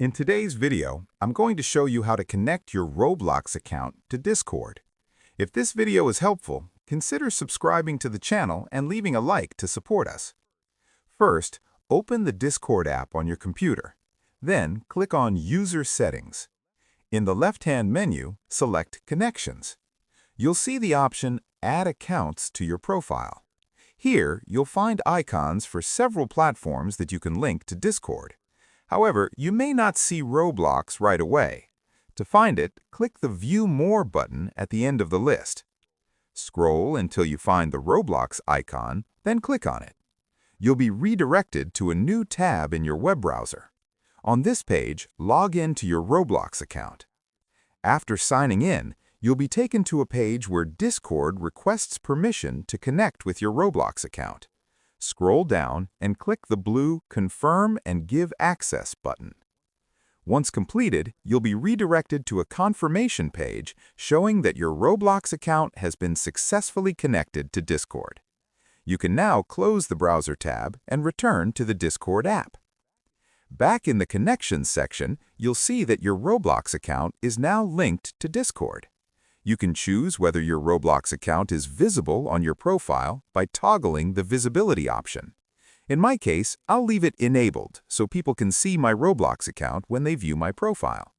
In today's video, I'm going to show you how to connect your Roblox account to Discord. If this video is helpful, consider subscribing to the channel and leaving a like to support us. First, open the Discord app on your computer. Then, click on User Settings. In the left-hand menu, select Connections. You'll see the option Add Accounts to your profile. Here, you'll find icons for several platforms that you can link to Discord. However, you may not see Roblox right away. To find it, click the View More button at the end of the list. Scroll until you find the Roblox icon, then click on it. You'll be redirected to a new tab in your web browser. On this page, log in to your Roblox account. After signing in, you'll be taken to a page where Discord requests permission to connect with your Roblox account. Scroll down and click the blue Confirm and Give Access button. Once completed, you'll be redirected to a confirmation page showing that your Roblox account has been successfully connected to Discord. You can now close the browser tab and return to the Discord app. Back in the Connections section, you'll see that your Roblox account is now linked to Discord. You can choose whether your Roblox account is visible on your profile by toggling the visibility option. In my case, I'll leave it enabled so people can see my Roblox account when they view my profile.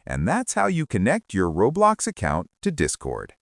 And that's how you connect your Roblox account to Discord.